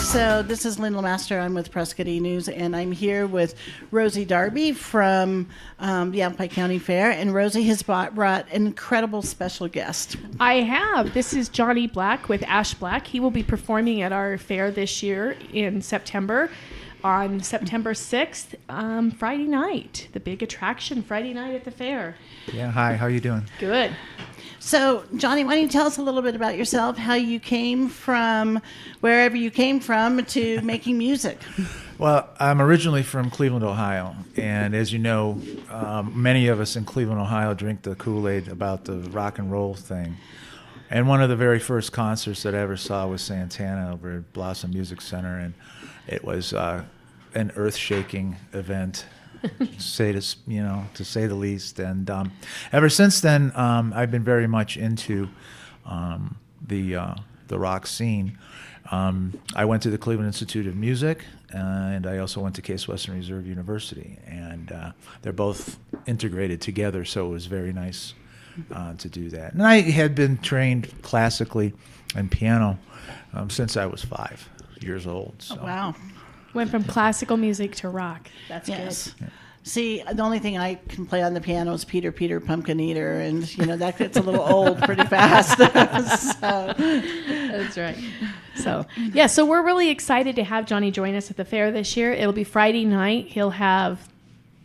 So this is Lynn Lemaster. I'm with Prescott E-News, and I'm here with Rosie Darby from the Yavapai County Fair. And Rosie has brought an incredible special guest. I have. This is Johnny Black with Ash Black. He will be performing at our fair this year in September. On September 6th, Friday night, the big attraction, Friday night at the fair. Yeah, hi, how you doing? Good. So, Johnny, why don't you tell us a little bit about yourself, how you came from wherever you came from to making music? Well, I'm originally from Cleveland, Ohio, and as you know, many of us in Cleveland, Ohio drink the Kool-Aid about the rock and roll thing. And one of the very first concerts that I ever saw was Santana over at Blossom Music Center, and it was an earth-shaking event, to say the least. And ever since then, I've been very much into the rock scene. I went to the Cleveland Institute of Music, and I also went to Case Western Reserve University, and they're both integrated together, so it was very nice to do that. And I had been trained classically in piano since I was 5 years old. So. Oh, wow. Went from classical music to rock. That's Yes. good. See, the only thing I can play on the piano is Peter, Peter, Pumpkin Eater, and that gets a little old pretty fast. So. That's right. So we're really excited to have Johnny join us at the fair this year. It'll be Friday night. He'll have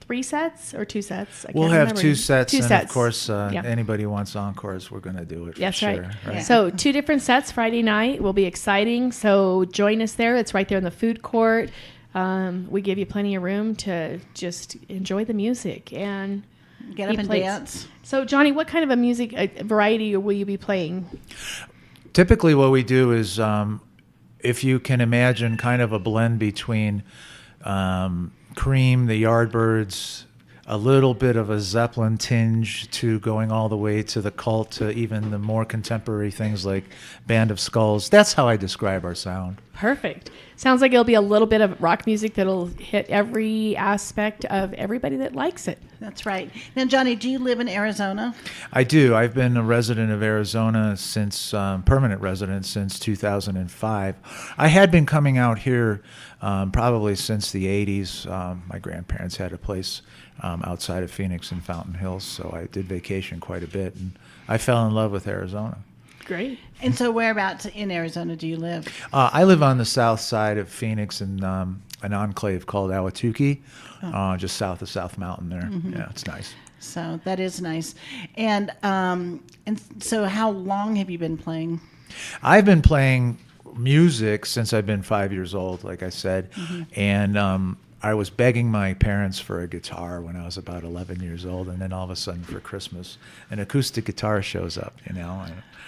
3 sets or 2 sets? We'll have 2 sets. Two and sets. Of course, Yeah. anybody who wants encores, we're going to do it. That's for right. sure, right? Yeah. So 2 different sets Friday night will be exciting. So join us there. It's right there in the food court. We give you plenty of room to just enjoy the music and Get up and dance. So Johnny, what kind of a music variety will you be playing? Typically what we do is, if you can imagine kind of a blend between Cream, the Yardbirds, a little bit of a Zeppelin tinge to going all the way to the Cult, to even the more contemporary things like Band of Skulls. That's how I describe our sound. Perfect. Sounds like it'll be a little bit of rock music that'll hit every aspect of everybody that likes it. That's right. Now, Johnny, do you live in Arizona? I do. I've been a resident of Arizona since, permanent resident since 2005. I had been coming out here probably since the 80s. My grandparents had a place outside of Phoenix in Fountain Hills, so I did vacation quite a bit, and I fell in love with Arizona. Great. And so whereabouts in Arizona do you live? I live on the south side of Phoenix in an enclave called Ahwatukee, just south of South Mountain there. Mm-hmm. Yeah, it's nice. So that is nice. And so how long have you been playing? I've been playing music since I've been 5 years old, like I said. Mm-hmm. And I was begging my parents for a guitar when I was about 11 years old, and then all of a sudden for Christmas, an acoustic guitar shows up,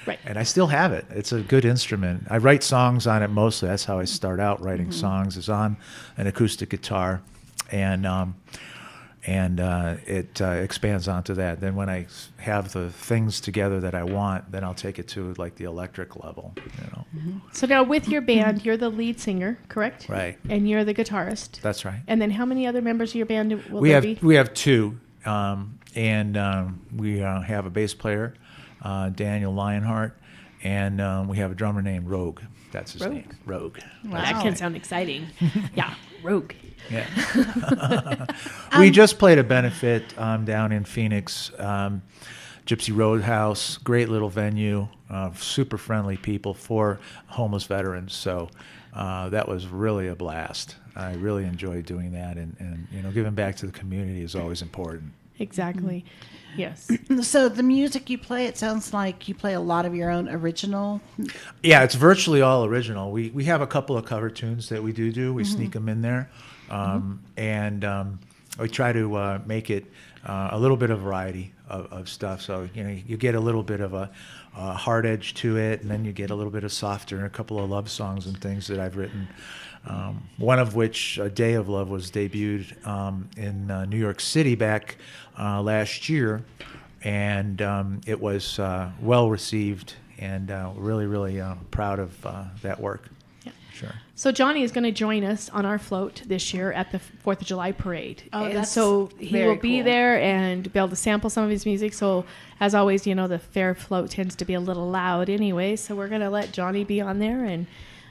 Right. And I still have it. It's a good instrument. I write songs on it mostly. That's how I start out writing songs, is on an acoustic guitar, and it expands onto that. Then when I have the things together that I want, then I'll take it to like the electric level, Mm-hmm. So now with your band, you're the lead singer, correct? Right. And you're the guitarist. That's right. And then how many other members of your band will We there have be? we have 2, and we have a bass player, Daniel Lionheart, and we have a drummer named Rogue. That's his name, Rogue. Wow. That can sound exciting. Yeah, Rogue. Yeah. We just played a benefit down in Phoenix, Gypsy Roadhouse, great little venue, super friendly people for homeless veterans. So that was really a blast. I really enjoyed doing that, and giving back to the community is always important. Exactly. Yes. So the music you play, it sounds like you play a lot of your own original. Yeah, it's virtually all original. We have a couple of cover tunes that we do. We sneak them in there, and we try to make it a little bit of variety of stuff. So you get a little bit of a hard edge to it, and then you get a little bit of softer, and a couple of love songs and things that I've written. One of which, A Day of Love, was debuted in New York City back last year, and it was well received, and really, really proud of that work. Yeah. Sure. So Johnny is going to join us on our float this year at the 4th of July parade. Oh, and that's so he very will be cool. there and be able to sample some of his music. So as always, the fair float tends to be a little loud anyway. So we're going to let Johnny be on there and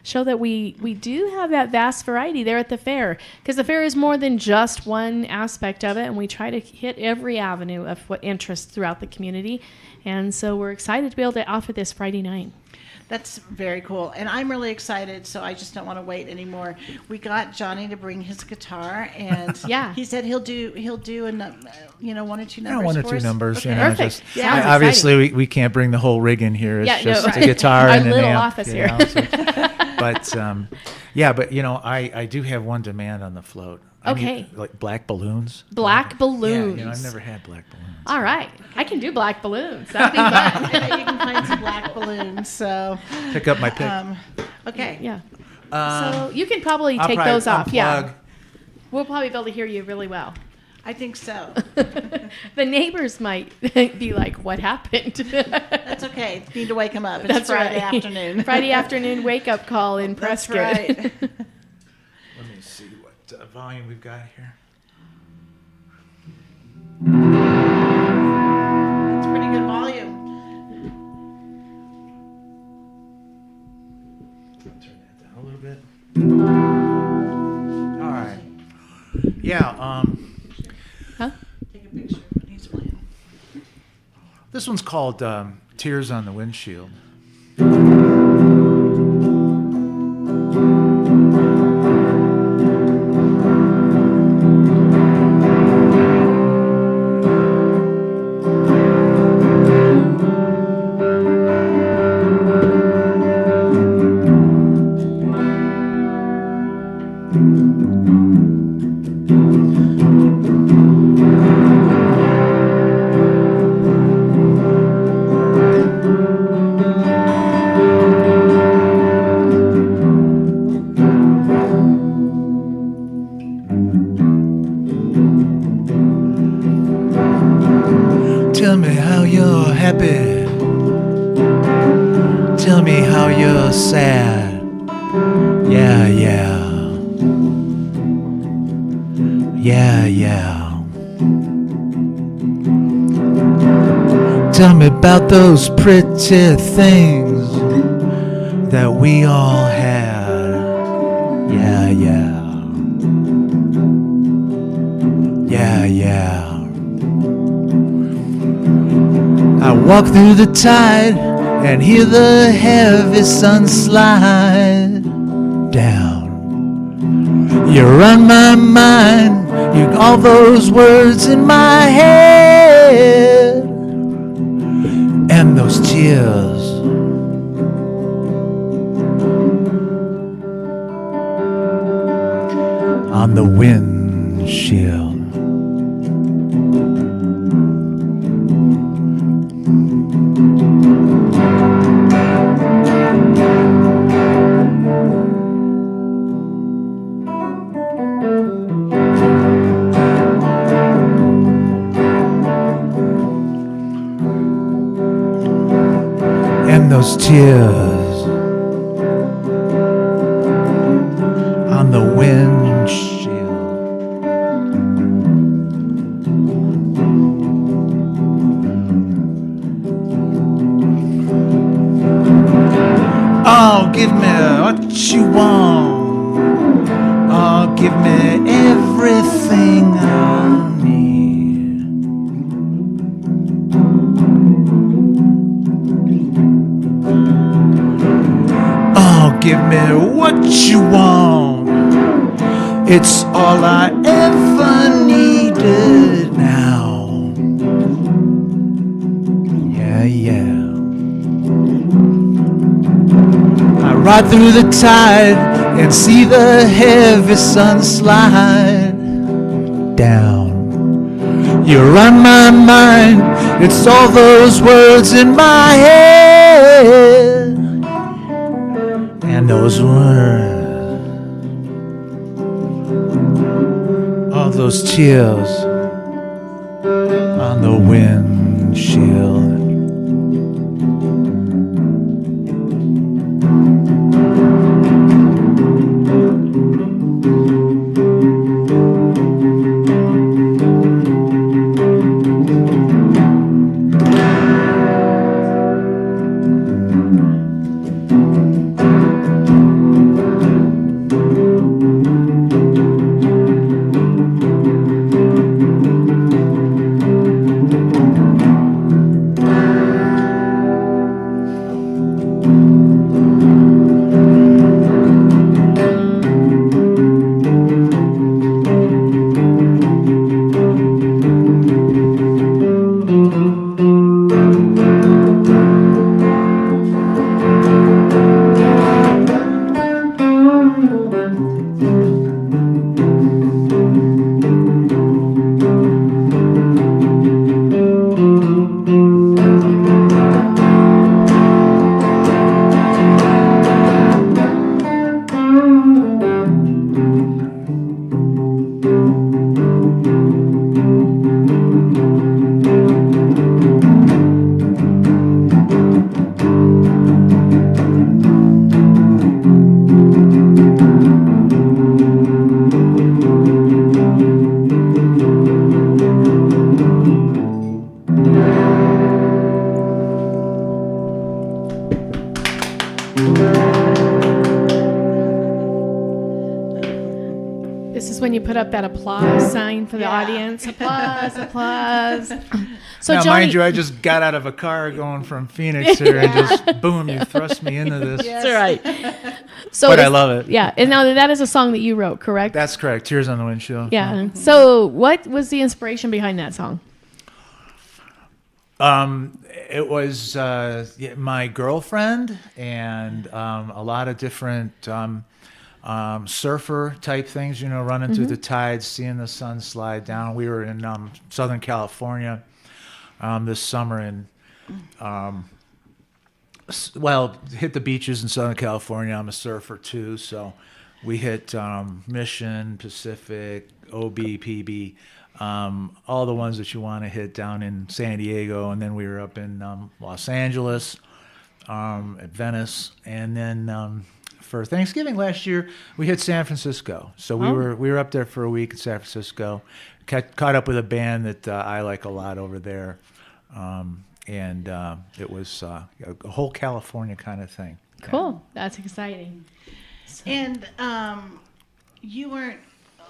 show that we do have that vast variety there at the fair, because the fair is more than just one aspect of it, and we try to hit every avenue of what interests throughout the community. And so we're excited to be able to offer this Friday night. That's very cool, and I'm really excited. So I just don't want to wait anymore. We got Johnny to bring his guitar, and Yeah. he said he'll do one or two numbers. One or for two us. numbers. Okay. You know, Perfect. just, Sounds obviously, we can't bring the whole rig in here. It's Yeah, no, just right. a guitar Our and an little amp. office you here. know, so- but I do have one demand on the float. I need, Okay. like black balloons. Black balloons. Yeah, I've never had black balloons. All right. I can do black balloons. That'd be fun. I bet you can find some black balloons. So, Pick up my pick. okay. Yeah. So you can probably I'll take probably those off. Yeah. unplug. We'll probably be able to hear you really well. I think so. The neighbors might be like, what happened? That's okay. Need to wake him up. It's That's Friday right. afternoon. Friday afternoon wake up call in That's Prescott. right. Let me see what volume we've got here. That's pretty good volume. Turn that down a little bit. All right. Yeah. Huh? Take a picture when he's playing. This one's called "Tears on the Windshield." Tell me how you're happy. Tell me how you're sad. Yeah, yeah. Yeah, yeah. Tell me about those pretty things that we all had. Yeah, yeah. Yeah, yeah. I walk through the tide and hear the heavy sun slide down. You're on my mind, you all those words in my head, and those tears on the windshield. And those tears on the windshield. Oh, give me what you want. Oh, give me everything I need. Oh, give me what you want. It's all I ever needed now. Yeah, yeah. I ride through the tide and see the heavy sun slide down. You're on my mind, it's all those words in my head, and those words, all those tears on the windshield. put up that applause sign for the Yeah. audience. Applause, applause. So now, Johnny, mind you, I just got out of a car going from Phoenix here, and just boom, you thrust me into this. that's right. So But I love it. Yeah, and now that is a song that you wrote, correct? That's correct. Tears on the Windshield. Yeah. So what was the inspiration behind that song? It was my girlfriend and a lot of different surfer type things, running through the tides, seeing the sun slide down. We were in Southern California this summer and hit the beaches in Southern California. I'm a surfer too, so we hit Mission, Pacific, OB, PB, all the ones that you want to hit down in San Diego, and then we were up in Los Angeles, at Venice, and then for Thanksgiving last year we hit San Francisco. So we were up there for a week in San Francisco, caught up with a band that I like a lot over there, and it was a whole California kind of thing. Cool. That's exciting. And you weren't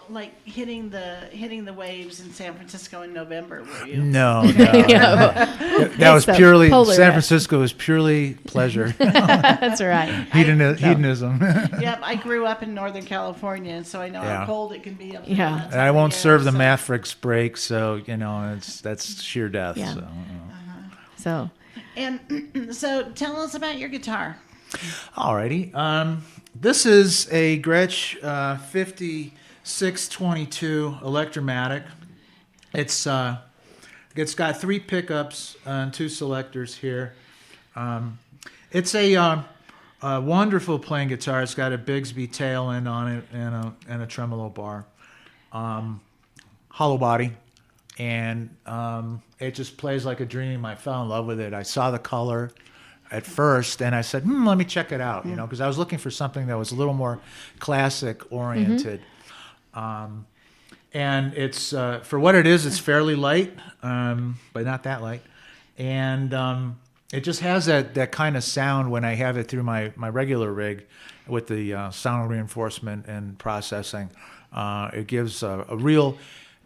like hitting the waves in San Francisco in November, were you? No. Yeah. That was the purely polar San edge. Francisco was purely pleasure. That's right. Hedonism. Yep, I grew up in Northern California, and so I know Yeah. how cold it can be up there. Yeah. that And I time won't of serve year, the so- Mavericks break, so that's sheer death. Yeah. So. So And so tell us about your guitar. Alrighty. This is a Gretsch 5622 Electromatic. It's got 3 pickups and 2 selectors here. It's a wonderful playing guitar. It's got a Bigsby tail end on it and a tremolo bar. Hollow body. And it just plays like a dream. I fell in love with it. I saw the color at first, and I said, let me check it out, because I was looking for something that was a little more classic oriented. And it's for what it is, it's fairly light, but not that light. And it just has that kind of sound when I have it through my regular rig with the sound reinforcement and processing. It gives a real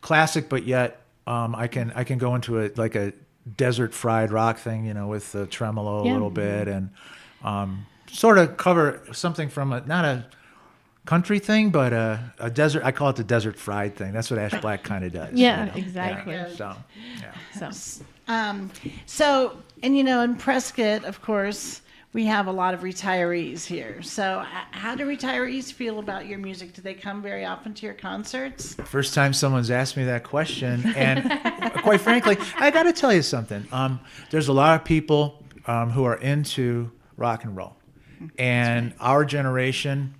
classic, but yet I can go into it like a desert fried rock thing, with the tremolo a little bit, and sort of cover something from not a country thing, but a desert. I call it the desert fried thing. That's what Ash Black kind of does. yeah, exactly. Yeah. So, yeah. So And in Prescott, of course, we have a lot of retirees here. So how do retirees feel about your music? Do they come very often to your concerts? First time someone's asked me that question, and quite frankly, I got to tell you something. There's a lot of people who are into rock and roll, and our generation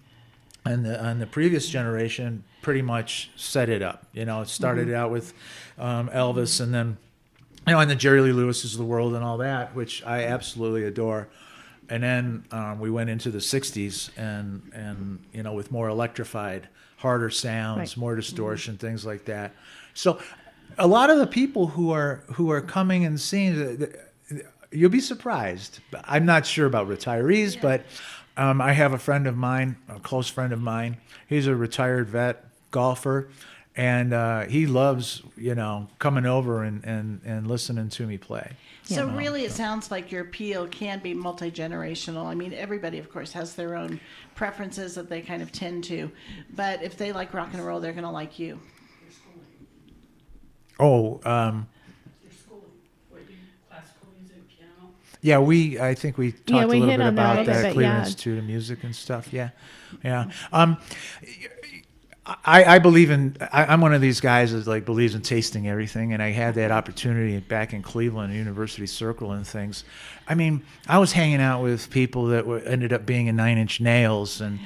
and the previous generation pretty much set it up. It started out with Elvis, and then and the Jerry Lee Lewis's of the world and all that, which I absolutely adore. And then we went into the 60s and with more electrified, harder sounds, more distortion, things like that. So a lot of the people who are coming and seeing, you'll be surprised. I'm not sure about retirees, but I have a friend of mine, a close friend of mine. He's a retired vet golfer. And he loves, coming over and listening to me play. So really, it sounds like your appeal can be multi-generational. I mean, everybody, of course, has their own preferences that they kind of tend to. But if they like rock and roll, they're going to like you. Oh, Your school, what do you, classical music, piano? yeah, I think we talked a we little hit bit on that a about little that, bit, Cleveland yeah. Institute of Music and stuff. Yeah. I believe in. I'm one of these guys that believes in tasting everything, and I had that opportunity back in Cleveland, University Circle, and things. I mean, I was hanging out with people that ended up being in Nine Inch Nails and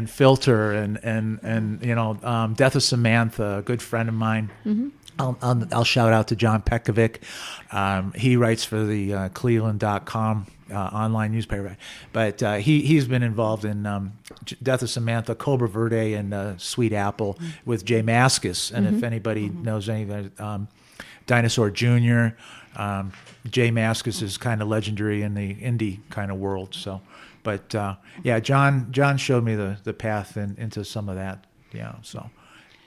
Filter and Death of Samantha, a good friend of mine. Mm-hmm. I'll shout out to John Pekovic. He writes for the Cleveland.com online newspaper, but he's been involved in Death of Samantha, Cobra Verde, and Sweet Apple with Jay Mascis. And if anybody knows anything, Dinosaur Jr., Jay Mascis is kind of legendary in the indie kind of world. So, but John showed me the path into some of that. Yeah, so.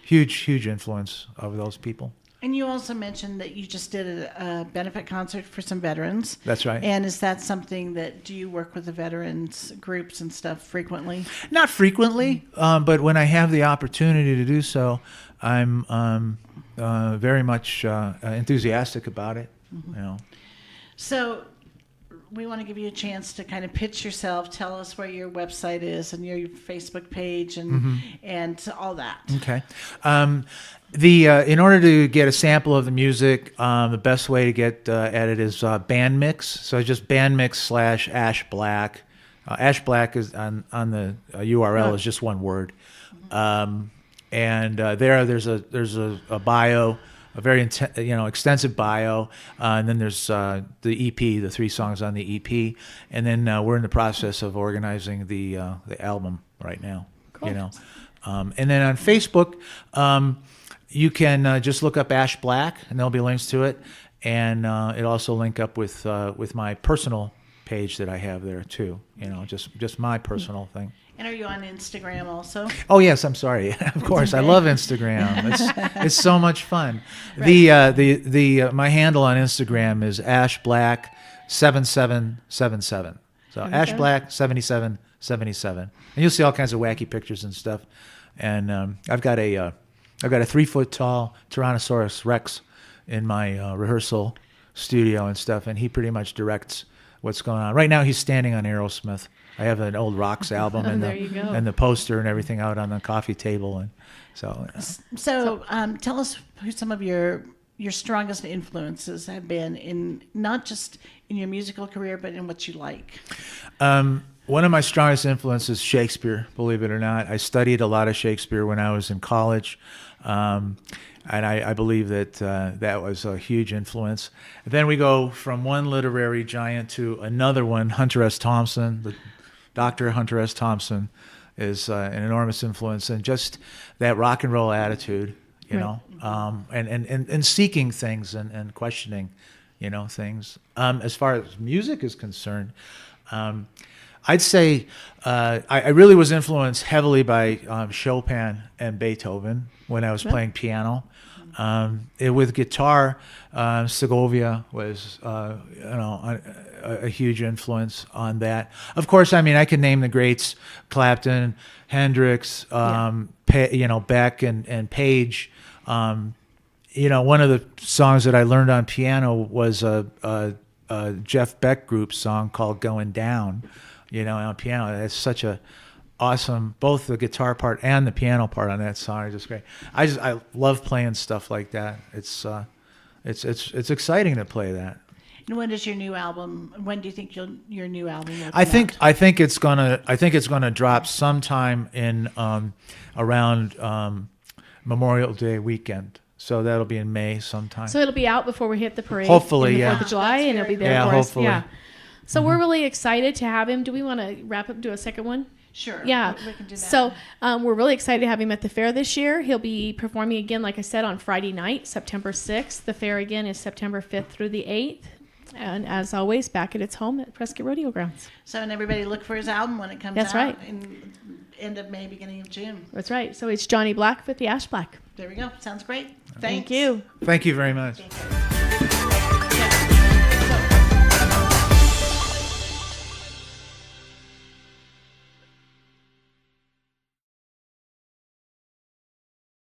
huge influence of those people. And you also mentioned that you just did a benefit concert for some veterans. That's right. And is that something do you work with the veterans groups and stuff frequently? Not frequently, but when I have the opportunity to do so, I'm very much enthusiastic about it. You know. So we want to give you a chance to kind of pitch yourself. Tell us where your website is and your Facebook page and all that. Okay. In order to get a sample of the music, the best way to get at it is Bandmix. So just Bandmix / Ash Black. Ash Black is on the URL is just one word, and there's a bio, a very extensive bio, and then there's the EP, the 3 songs on the EP, and then we're in the process of organizing the album right now. Cool. You know, and then on Facebook. You can just look up Ash Black, and there'll be links to it, and it'll also link up with my personal page that I have there too. You know, just my personal thing. And are you on Instagram also? Oh yes, I'm sorry. Of course, I love Instagram. It's so much fun. Right. The my handle on Instagram is Ash Black 7777. So Ash Black 7777, and you'll see all kinds of wacky pictures and stuff. And I've got a 3-foot tall Tyrannosaurus Rex in my rehearsal studio and stuff, and he pretty much directs what's going on. Right now, he's standing on Aerosmith. I have an old Rocks album and the poster and everything out on the coffee table, and so. So tell us who some of your strongest influences have been in not just in your musical career, but in what you like. One of my strongest influences is Shakespeare, believe it or not. I studied a lot of Shakespeare when I was in college, and I believe that that was a huge influence. And then we go from one literary giant to another one, Hunter S. Thompson. Dr. Hunter S. Thompson is an enormous influence, and just that rock and roll attitude, you know, and seeking things and questioning, you know, things. As far as music is concerned, I'd say I really was influenced heavily by Chopin and Beethoven when I was playing piano. With guitar, Segovia was a huge influence on that. Of course, I mean I can name the greats: Clapton, Hendrix, Beck and Page. One of the songs that I learned on piano was a Jeff Beck group song called "Going Down." On piano. It's such a awesome, both the guitar part and the piano part on that song are just great. I love playing stuff like that. It's exciting to play that. And when does your new album? When do you think your new album will come I think out? I think it's gonna drop sometime in around Memorial Day weekend. So that'll be in May sometime. So it'll be out before we hit the parade. Hopefully, in the yeah. 4th of July, and it'll be there Yeah, for us. hopefully. Yeah. So we're really excited to have him. Do we want to wrap up, do a second one? Sure. Yeah. We can do that. So we're really excited to have him at the fair this year. He'll be performing again, like I said, on Friday night, September 6th. The fair again is September 5th through the 8th. And as always, back at its home at Prescott Rodeo Grounds. So, and everybody look for his album when it comes That's out. right. In end of May, beginning of June. That's right. So it's Johnny Black with the Ash Black. There we go. Sounds great. Thank you. Thank you very much.